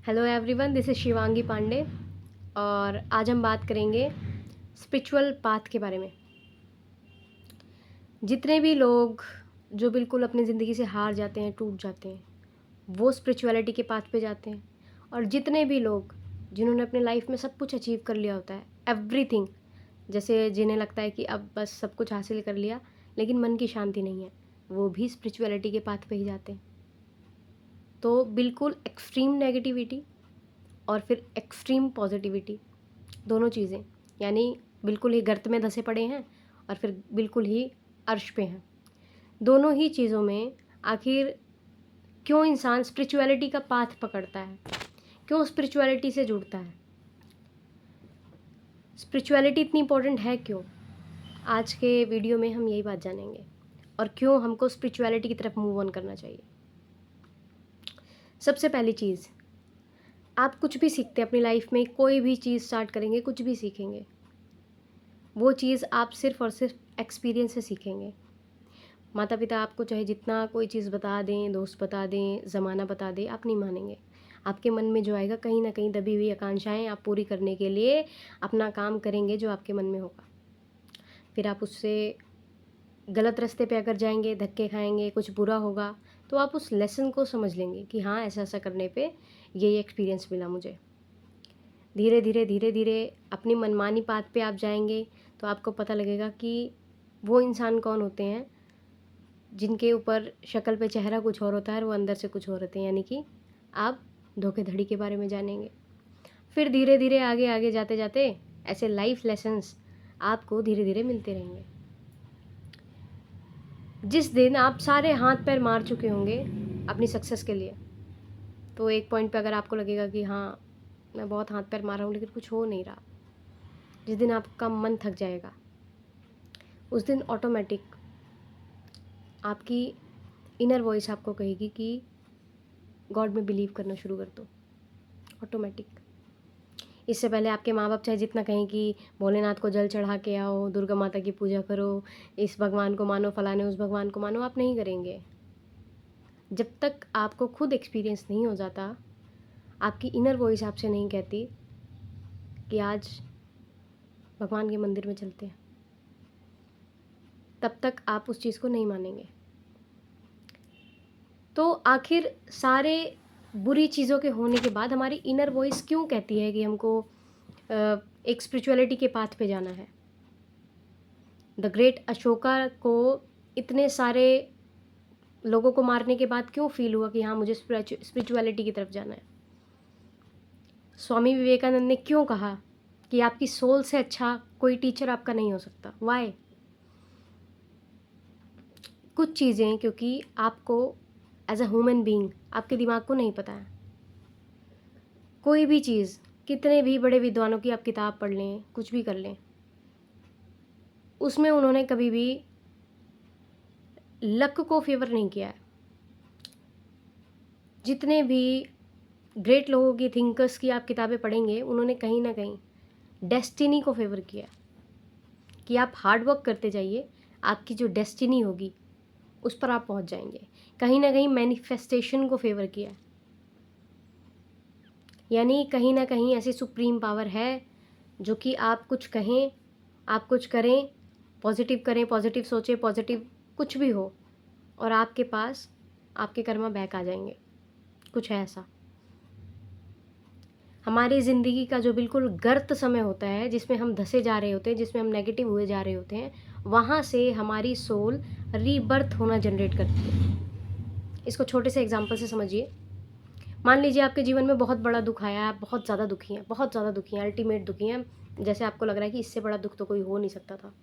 Hello everyone, this is Shivangi Pandey और आज हम बात करेंगे स्पिरिचुअल पाथ के बारे में। जितने भी लोग जो बिल्कुल अपनी ज़िंदगी से हार जाते हैं, टूट जाते हैं, वो स्पिरिचुअलिटी के पाथ पे जाते हैं। और जितने भी लोग जिन्होंने अपने लाइफ में सब कुछ अचीव कर लिया होता है, एवरीथिंग, जैसे जिन्हें लगता है कि अब बस सब कुछ हासिल कर लिया लेकिन मन की शांति नहीं है, वो भी स्पिरिचुअलिटी के पाथ पे ही जाते हैं। तो बिल्कुल एक्सट्रीम नेगेटिविटी और फिर एक्सट्रीम पॉजिटिविटी, दोनों चीज़ें, यानी बिल्कुल ही गर्त में धंसे पड़े हैं और फिर बिल्कुल ही अर्श पे हैं। दोनों ही चीज़ों में आखिर क्यों इंसान स्पिरिचुअलिटी का पाथ पकड़ता है, क्यों स्पिरिचुअलिटी से जुड़ता है, स्पिरिचुअलिटी इतनी इम्पोर्टेंट है क्यों, आज के वीडियो में हम यही बात जानेंगे। और क्यों हमको स्पिरिचुअलिटी की तरफ मूव ऑन करना चाहिए। सबसे पहली चीज़, आप कुछ भी सीखते हैं अपनी लाइफ में, कोई भी चीज़ स्टार्ट करेंगे, कुछ भी सीखेंगे, वो चीज़ आप सिर्फ़ और सिर्फ एक्सपीरियंस से सीखेंगे। माता पिता आपको चाहे जितना कोई चीज़ बता दें, दोस्त बता दें, ज़माना बता दे, आप नहीं मानेंगे। आपके मन में जो आएगा, कहीं ना कहीं दबी हुई आकांक्षाएं आप पूरी करने के लिए अपना काम करेंगे जो आपके मन में होगा। फिर आप उससे गलत रास्ते पे अगर जाएंगे, धक्के खाएंगे, कुछ बुरा होगा, तो आप उस लेसन को समझ लेंगे कि हाँ, ऐसा ऐसा करने पे ये एक्सपीरियंस मिला मुझे। धीरे धीरे धीरे धीरे अपनी मनमानी पाथ पे आप जाएंगे तो आपको पता लगेगा कि वो इंसान कौन होते हैं जिनके ऊपर शक्ल पे चेहरा कुछ और होता है और वो अंदर से कुछ और होते हैं, यानी कि आप धोखेधड़ी के बारे में जानेंगे। फिर धीरे धीरे आगे आगे जाते जाते ऐसे लाइफ लेसन्स आपको धीरे धीरे मिलते रहेंगे। जिस दिन आप सारे हाथ पैर मार चुके होंगे अपनी सक्सेस के लिए, तो एक पॉइंट पे अगर आपको लगेगा कि हाँ, मैं बहुत हाथ पैर मारा हूँ लेकिन कुछ हो नहीं रहा, जिस दिन आपका मन थक जाएगा, उस दिन ऑटोमेटिक आपकी इनर वॉइस आपको कहेगी कि गॉड में बिलीव करना शुरू कर दो। ऑटोमेटिक। इससे पहले आपके माँ बाप चाहे जितना कहें कि भोलेनाथ को जल चढ़ा के आओ, दुर्गा माता की पूजा करो, इस भगवान को मानो, फलाने उस भगवान को मानो, आप नहीं करेंगे। जब तक आपको खुद एक्सपीरियंस नहीं हो जाता, आपकी इनर वॉइस आपसे नहीं कहती कि आज भगवान के मंदिर में चलते हैं, तब तक आप उस चीज़ को नहीं मानेंगे। तो आखिर सारे बुरी चीज़ों के होने के बाद हमारी इनर वॉइस क्यों कहती है कि हमको एक स्पिरिचुअलिटी के पाथ पे जाना है। द ग्रेट अशोका को इतने सारे लोगों को मारने के बाद क्यों फील हुआ कि हाँ, मुझे स्पिरिचुअलिटी की तरफ जाना है। स्वामी विवेकानंद ने क्यों कहा कि आपकी सोल से अच्छा कोई टीचर आपका नहीं हो सकता। वाई? कुछ चीज़ें क्योंकि आपको एज अ ह्यूमन बीइंग आपके दिमाग को नहीं पता है। कोई भी चीज़, कितने भी बड़े विद्वानों की आप किताब पढ़ लें, कुछ भी कर लें, उसमें उन्होंने कभी भी लक को फेवर नहीं किया है। जितने भी ग्रेट लोगों की, थिंकर्स की आप किताबें पढ़ेंगे, उन्होंने कहीं ना कहीं डेस्टिनी को फेवर किया कि आप हार्ड वर्क करते जाइए, आपकी जो डेस्टिनी होगी उस पर आप पहुंच जाएंगे। कहीं ना कहीं मैनिफेस्टेशन को फेवर किया, यानी कहीं ना कहीं ऐसी सुप्रीम पावर है जो कि आप कुछ कहें, आप कुछ करें, पॉजिटिव करें, पॉजिटिव सोचें, पॉजिटिव कुछ भी हो, और आपके पास आपके कर्मा बैक आ जाएंगे। कुछ है ऐसा। हमारी ज़िंदगी का जो बिल्कुल गर्त समय होता है, जिसमें हम धंसे जा रहे होते हैं, जिसमें हम नेगेटिव हुए जा रहे होते हैं, वहाँ से हमारी सोल रीबर्थ होना जनरेट करती है। इसको छोटे से एग्जाम्पल से समझिए। मान लीजिए आपके जीवन में बहुत बड़ा दुख आया है, आप बहुत ज़्यादा दुखी हैं, बहुत ज़्यादा दुखी हैं, अल्टीमेट दुखी हैं, जैसे आपको लग रहा है कि इससे बड़ा दुख तो कोई हो नहीं सकता था,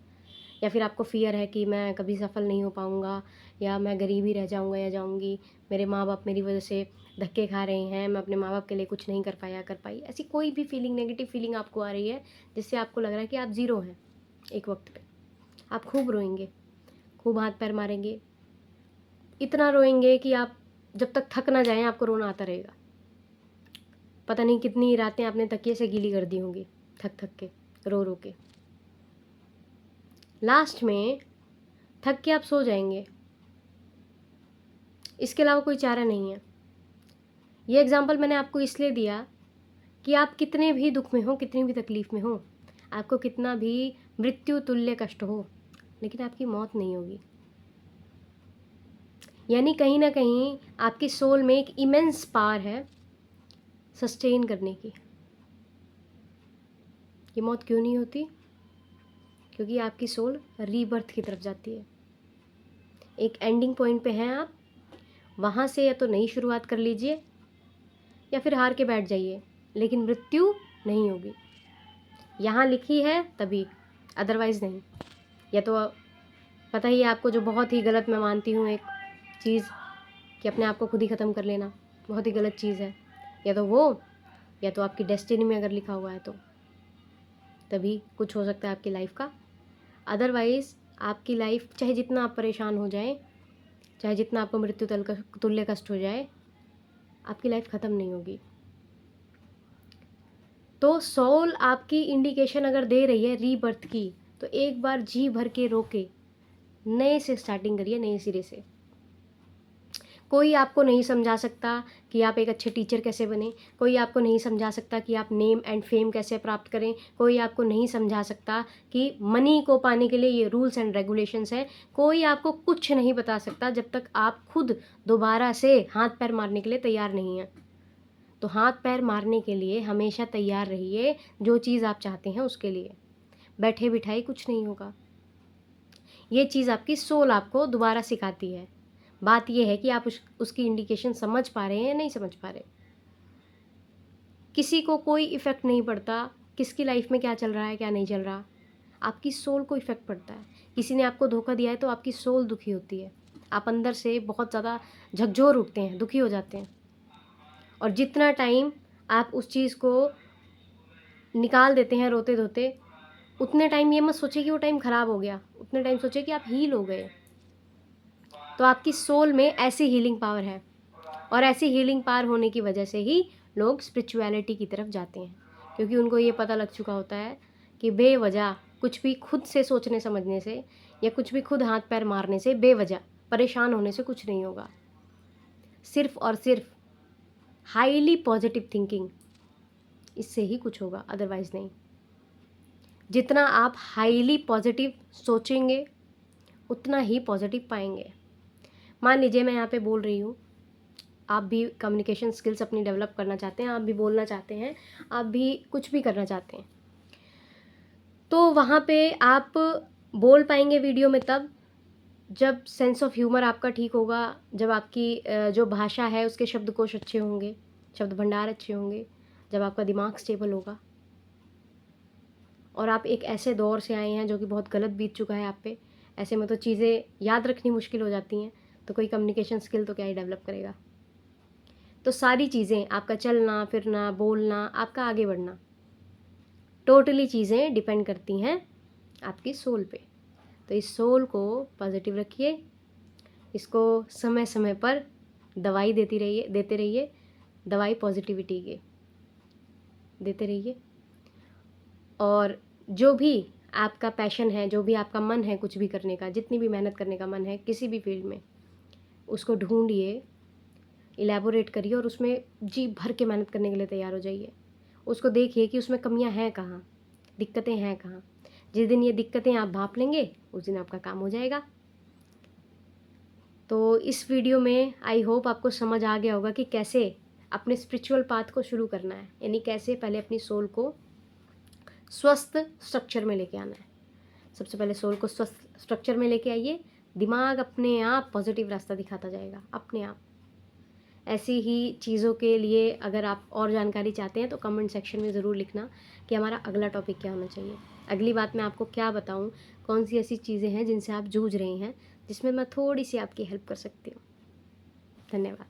या फिर आपको फियर है कि मैं कभी सफल नहीं हो पाऊँगा, या मैं गरीब ही रह जाऊँगा या जाऊँगी, मेरे माँ बाप मेरी वजह से धक्के खा रहे हैं, मैं अपने माँ बाप के लिए कुछ नहीं कर पाया, कर पाई। ऐसी कोई भी फीलिंग, नेगेटिव फीलिंग आपको आ रही है जिससे आपको लग रहा है कि आप ज़ीरो हैं एक वक्त पे, आप खूब रोएंगे, खूब हाथ पैर मारेंगे, इतना रोएंगे कि आप जब तक थक ना जाएं आपको रोना आता रहेगा। पता नहीं कितनी रातें आपने तकिए से गीली कर दी होंगी, थक थक के, रो रो के। लास्ट में थक के आप सो जाएंगे, इसके अलावा कोई चारा नहीं है। ये एग्जाम्पल मैंने आपको इसलिए दिया कि आप कितने भी दुख में हो, कितनी भी तकलीफ़ में हो, आपको कितना भी मृत्यु तुल्य कष्ट हो, लेकिन आपकी मौत नहीं होगी। यानी कहीं ना कहीं आपकी सोल में एक इमेंस पावर है सस्टेन करने की। ये मौत क्यों नहीं होती? क्योंकि आपकी सोल रीबर्थ की तरफ जाती है। एक एंडिंग पॉइंट पे हैं आप, वहाँ से या तो नई शुरुआत कर लीजिए या फिर हार के बैठ जाइए, लेकिन मृत्यु नहीं होगी। यहाँ लिखी है तभी, अदरवाइज़ नहीं। या तो पता ही है आपको, जो बहुत ही गलत मैं मानती हूँ एक चीज़, कि अपने आप को खुद ही ख़त्म कर लेना, बहुत ही गलत चीज़ है। या तो वो, या तो आपकी डेस्टिनी में अगर लिखा हुआ है तो तभी कुछ हो सकता है आपकी लाइफ का। अदरवाइज़ आपकी लाइफ, चाहे जितना आप परेशान हो जाएं, चाहे जितना आपको मृत्यु तुल्य कष्ट हो जाए, आपकी लाइफ ख़त्म नहीं होगी। तो सोल आपकी इंडिकेशन अगर दे रही है रीबर्थ की, तो एक बार जी भर के रोके नए से स्टार्टिंग करिए, नए सिरे से। कोई आपको नहीं समझा सकता कि आप एक अच्छे टीचर कैसे बने, कोई आपको नहीं समझा सकता कि आप नेम एंड फेम कैसे प्राप्त करें, कोई आपको नहीं समझा सकता कि मनी को पाने के लिए ये रूल्स एंड रेगुलेशंस हैं। कोई आपको कुछ नहीं बता सकता जब तक आप खुद दोबारा से हाथ पैर मारने के लिए तैयार नहीं हैं। तो हाथ पैर मारने के लिए हमेशा तैयार रहिए, जो चीज़ आप चाहते हैं उसके लिए। बैठे बिठाई कुछ नहीं होगा। ये चीज़ आपकी सोल आपको दोबारा सिखाती है। बात यह है कि आप उसकी इंडिकेशन समझ पा रहे हैं या नहीं समझ पा रहे। किसी को कोई इफ़ेक्ट नहीं पड़ता किसकी लाइफ में क्या चल रहा है क्या नहीं चल रहा, आपकी सोल को इफ़ेक्ट पड़ता है। किसी ने आपको धोखा दिया है तो आपकी सोल दुखी होती है, आप अंदर से बहुत ज़्यादा झकझोर उठते हैं, दुखी हो जाते हैं। और जितना टाइम आप उस चीज़ को निकाल देते हैं रोते धोते, उतने टाइम ये मत सोचिए कि वो टाइम ख़राब हो गया, उतने टाइम सोचिए कि आप हील हो गए। तो आपकी सोल में ऐसी हीलिंग पावर है, और ऐसी हीलिंग पावर होने की वजह से ही लोग स्पिरिचुअलिटी की तरफ जाते हैं, क्योंकि उनको ये पता लग चुका होता है कि बेवजह कुछ भी खुद से सोचने समझने से या कुछ भी खुद हाथ पैर मारने से, बेवजह परेशान होने से कुछ नहीं होगा। सिर्फ और सिर्फ हाईली पॉजिटिव थिंकिंग, इससे ही कुछ होगा, अदरवाइज़ नहीं। जितना आप हाईली पॉजिटिव सोचेंगे उतना ही पॉजिटिव पाएंगे। मान लीजिए मैं यहाँ पे बोल रही हूँ, आप भी कम्युनिकेशन स्किल्स अपनी डेवलप करना चाहते हैं, आप भी बोलना चाहते हैं, आप भी कुछ भी करना चाहते हैं, तो वहाँ पे आप बोल पाएंगे वीडियो में तब जब सेंस ऑफ ह्यूमर आपका ठीक होगा, जब आपकी जो भाषा है उसके शब्दकोश अच्छे होंगे, शब्द भंडार अच्छे होंगे, जब आपका दिमाग स्टेबल होगा। और आप एक ऐसे दौर से आए हैं जो कि बहुत गलत बीत चुका है आप पे, ऐसे में तो चीज़ें याद रखनी मुश्किल हो जाती हैं, तो कोई कम्युनिकेशन स्किल तो क्या ही डेवलप करेगा। तो सारी चीज़ें, आपका चलना फिरना, बोलना, आपका आगे बढ़ना, टोटली चीज़ें डिपेंड करती हैं आपकी सोल पे। तो इस सोल को पॉजिटिव रखिए, इसको समय समय पर दवाई देते रहिए, दवाई पॉजिटिविटी की देते रहिए। और जो भी आपका पैशन है, जो भी आपका मन है कुछ भी करने का, जितनी भी मेहनत करने का मन है किसी भी फील्ड में, उसको ढूंढिए, इलेबोरेट करिए और उसमें जी भर के मेहनत करने के लिए तैयार हो जाइए। उसको देखिए कि उसमें कमियां हैं कहाँ, दिक्कतें हैं कहाँ। जिस दिन ये दिक्कतें आप भांप लेंगे उस दिन आपका काम हो जाएगा। तो इस वीडियो में आई होप आपको समझ आ गया होगा कि कैसे अपने स्पिरिचुअल पाथ को शुरू करना है, यानी कैसे पहले अपनी सोल को स्वस्थ स्ट्रक्चर में लेके आना है। सबसे पहले सोल को स्वस्थ स्ट्रक्चर में लेके आइए, दिमाग अपने आप पॉजिटिव रास्ता दिखाता जाएगा अपने आप। ऐसी ही चीज़ों के लिए अगर आप और जानकारी चाहते हैं तो कमेंट सेक्शन में ज़रूर लिखना कि हमारा अगला टॉपिक क्या होना चाहिए, अगली बात मैं आपको क्या बताऊं, कौन सी ऐसी चीज़ें हैं जिनसे आप जूझ रहे हैं, जिसमें मैं थोड़ी सी आपकी हेल्प कर सकती हूँ। धन्यवाद।